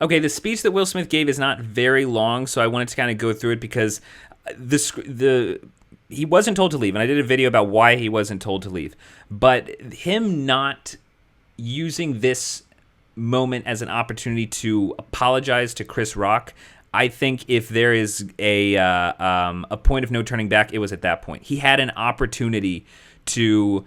Okay, the speech that Will Smith gave is not very long, so I wanted to kind of go through it because the he wasn't told to leave, and I did a video about why he wasn't told to leave. But him not using this moment as an opportunity to apologize to Chris Rock, I think if there is a point of no turning back, it was at that point. He had an opportunity to,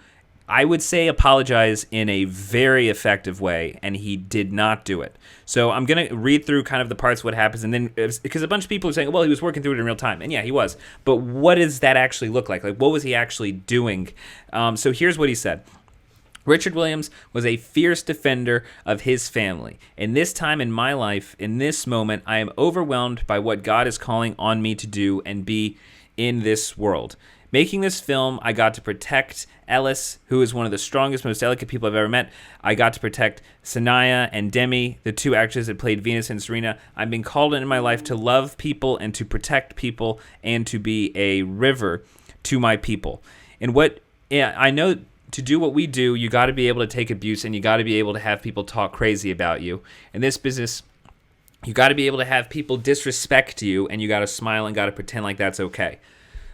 I would say, apologize in a very effective way, and he did not do it. So I'm going to read through kind of the parts of what happens, and then, because a bunch of people are saying, well, he was working through it in real time. And yeah, he was. But what does that actually look like? Like, what was he actually doing? So here's what he said. Richard Williams was a fierce defender of his family. In this time in my life, in this moment, I am overwhelmed by what God is calling on me to do and be in this world. Making this film, I got to protect Ellis, who is one of the strongest, most delicate people I've ever met. I got to protect Sanaya and Demi, the two actresses that played Venus and Serena. I've been called in my life to love people and to protect people and to be a river to my people. And I know to do what we do, you got to be able to take abuse and you got to be able to have people talk crazy about you. In this business, you got to be able to have people disrespect you and you got to smile and got to pretend like that's okay.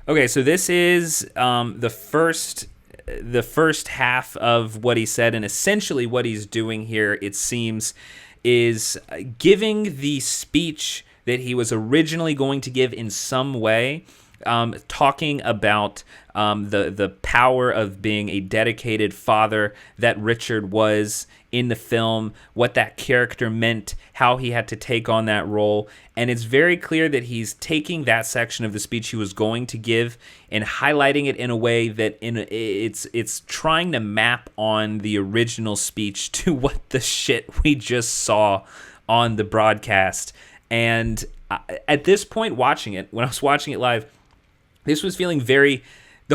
Okay, so this is the first half of what he said, and essentially what he's doing here, it seems, is giving the speech that he was originally going to give in some way, talking about the power of being a dedicated father that Richard was in the film, what that character meant, how he had to take on that role. And it's very clear that he's taking that section of the speech he was going to give and highlighting it in a way that it's trying to map on the original speech to what the shit we just saw on the broadcast. And at this point, watching it, when I was watching it live, this was feeling the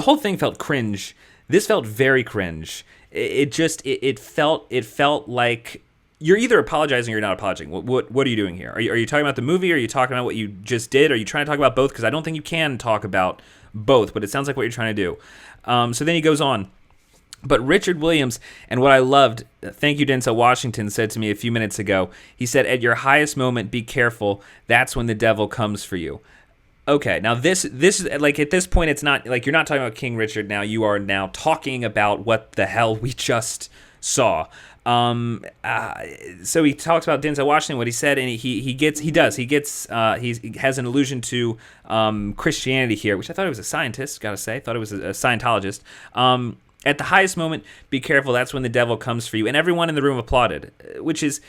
whole thing felt cringe. This felt very cringe. It felt like you're either apologizing or you're not apologizing. What are you doing here? Are you talking about the movie? Or are you talking about what you just did? Are you trying to talk about both? Because I don't think you can talk about both, but it sounds like what you're trying to do. So then he goes on. But Richard Williams, and what I loved, thank you, Denzel Washington, said to me a few minutes ago, he said, at your highest moment, be careful. That's when the devil comes for you. Okay, now this is like, at this point, it's not like you're not talking about King Richard now. You are now talking about what the hell we just saw. So he talks about Denzel Washington, what he said, and he has an allusion to Christianity here, which I thought he was a scientist. Gotta say, thought it was a Scientologist. At the highest moment, be careful. That's when the devil comes for you, and everyone in the room applauded, which is.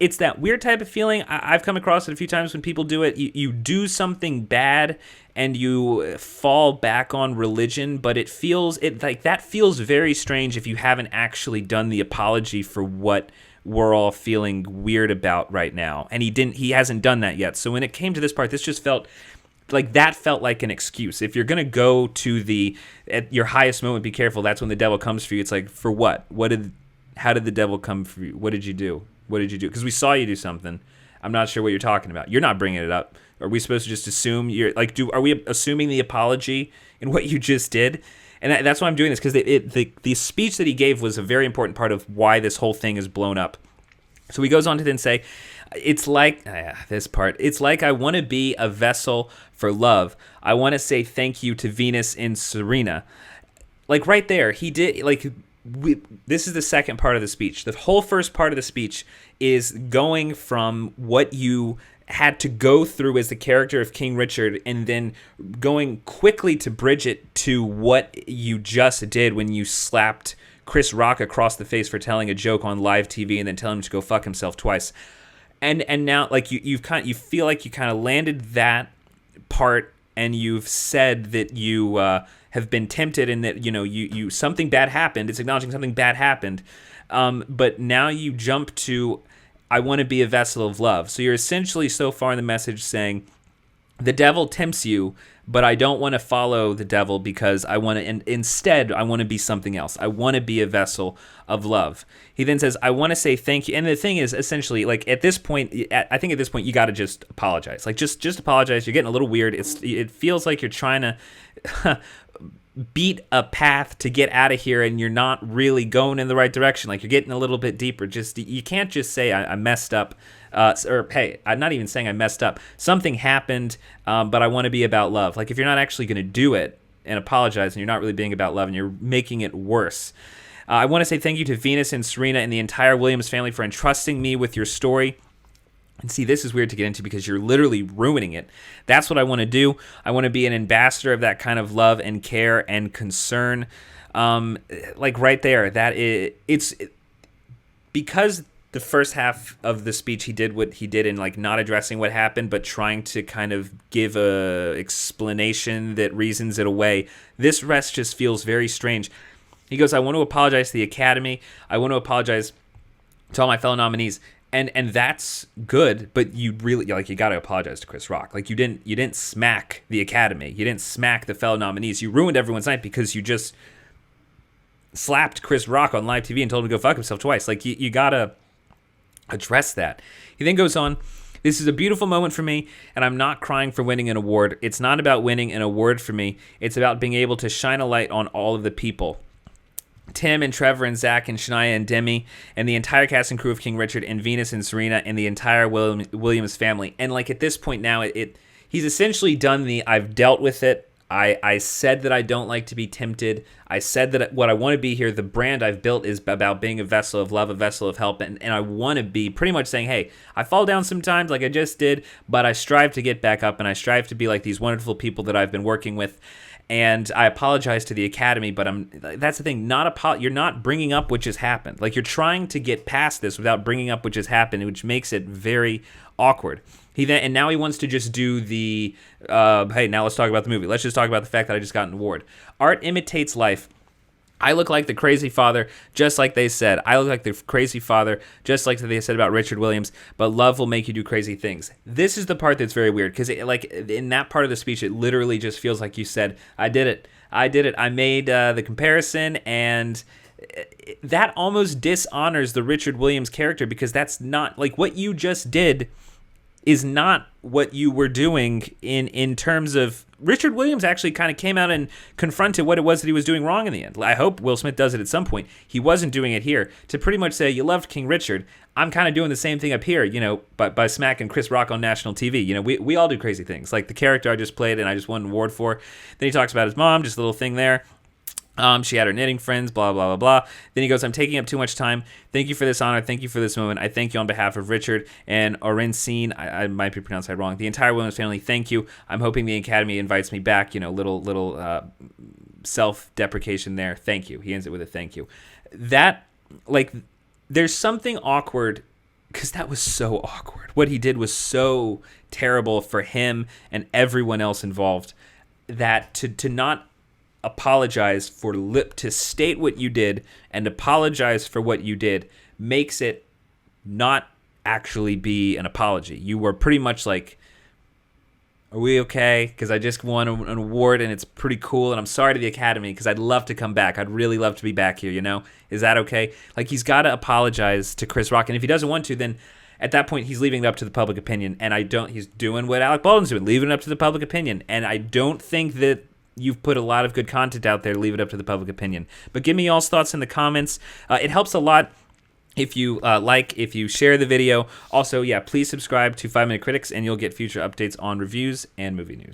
It's that weird type of feeling. I've come across it a few times when people do it. You do something bad and you fall back on religion, but that feels very strange if you haven't actually done the apology for what we're all feeling weird about right now. And he hasn't done that yet. So when it came to this part, this just felt like an excuse. If you're going to go to at your highest moment, be careful. That's when the devil comes for you. It's like, for what? How did the devil come for you? What did you do? What did you do? Because we saw you do something. I'm not sure what you're talking about. You're not bringing it up. Are we supposed to just assume are we assuming the apology in what you just did? And that's why I'm doing this, because the speech that he gave was a very important part of why this whole thing is blown up. So he goes on to then say, it's like this part. It's like I want to be a vessel for love. I want to say thank you to Venus and Serena. Like right there, he did this is the second part of the speech. The whole first part of the speech is going from what you had to go through as the character of King Richard and then going quickly to bridge it to what you just did when you slapped Chris Rock across the face for telling a joke on live TV and then telling him to go fuck himself twice. And now like you feel like you kind of landed that part, and you've said that you have been tempted and that you something bad happened. It's acknowledging something bad happened, but now you jump to I want to be a vessel of love. So you're essentially so far in the message saying the devil tempts you, but I don't want to follow the devil because I want to. Instead, I want to be something else. I want to be a vessel of love. He then says, I want to say thank you. And the thing is, essentially, like at this point, I think at this point, you got to just apologize. Like just apologize. You're getting a little weird. It feels like you're trying to beat a path to get out of here, and you're not really going in the right direction. Like you're getting a little bit deeper. You can't just say I messed up. Or hey, I'm not even saying I messed up. Something happened, but I want to be about love. Like if you're not actually going to do it and apologize, and you're not really being about love, and you're making it worse. I want to say thank you to Venus and Serena and the entire Williams family for entrusting me with your story. And see, this is weird to get into because you're literally ruining it. That's what I want to do. I want to be an ambassador of that kind of love and care and concern. Like right there, it's because the first half of the speech he did what he did in like not addressing what happened, but trying to kind of give a explanation that reasons it away. This rest just feels very strange. He goes, I want to apologize to the Academy. I want to apologize to all my fellow nominees. And that's good, but you really you got to apologize to Chris Rock. Like you didn't smack the Academy. You didn't smack the fellow nominees. You ruined everyone's night because you just slapped Chris Rock on live TV and told him to go fuck himself twice. Like you got to address that. He then goes on, this is a beautiful moment for me, and I'm not crying for winning an award. It's not about winning an award for me. It's about being able to shine a light on all of the people. Tim and Trevor and Zach and Shania and Demi and the entire cast and crew of King Richard and Venus and Serena and the entire Williams family. And like at this point now, he's essentially done the I've dealt with it. I said that I don't like to be tempted. I said that what I want to be here, the brand I've built is about being a vessel of love, a vessel of help. And I want to be pretty much saying, hey, I fall down sometimes like I just did, but I strive to get back up and I strive to be like these wonderful people that I've been working with. And I apologize to the Academy, but that's the thing. You're not bringing up what just happened. Like you're trying to get past this without bringing up what just happened, which makes it very awkward. And now he wants to just do the, hey, now let's talk about the movie. Let's just talk about the fact that I just got an award. Art imitates life. I look like the crazy father, just like they said. I look like the crazy father, just like they said about Richard Williams, but love will make you do crazy things. This is the part that's very weird, because like in that part of the speech, it literally just feels like you said, I did it. I made the comparison, and that almost dishonors the Richard Williams character, because that's not, like, what you just did is not what you were doing in terms of Richard Williams actually kind of came out and confronted what it was that he was doing wrong in the end. I hope Will Smith does it at some point. He wasn't doing it here. To pretty much say, you loved King Richard, I'm kind of doing the same thing up here, by smacking Chris Rock on national TV. We all do crazy things. Like the character I just played and I just won an award for. Then he talks about his mom, just a little thing there. She had her knitting friends, blah, blah, blah, blah. Then he goes, I'm taking up too much time. Thank you for this honor. Thank you for this moment. I thank you on behalf of Richard and Orenstein. I might be pronouncing that wrong. The entire Williams family, thank you. I'm hoping the Academy invites me back. Little self-deprecation there. Thank you. He ends it with a thank you. That, like, there's something awkward, because that was so awkward. What he did was so terrible for him and everyone else involved, that to not apologize to state what you did and apologize for what you did makes it not actually be an apology. You were pretty much like, are we okay? Because I just won an award and it's pretty cool, and I'm sorry to the Academy because I'd love to come back. I'd really love to be back here, Is that okay? Like, he's got to apologize to Chris Rock, and if he doesn't want to, then at that point he's leaving it up to the public opinion, and he's doing what Alec Baldwin's doing, leaving it up to the public opinion, and I don't think that you've put a lot of good content out there. Leave it up to the public opinion. But give me y'all's thoughts in the comments. It helps a lot if you if you share the video. Also, please subscribe to 5 Minute Critics, and you'll get future updates on reviews and movie news.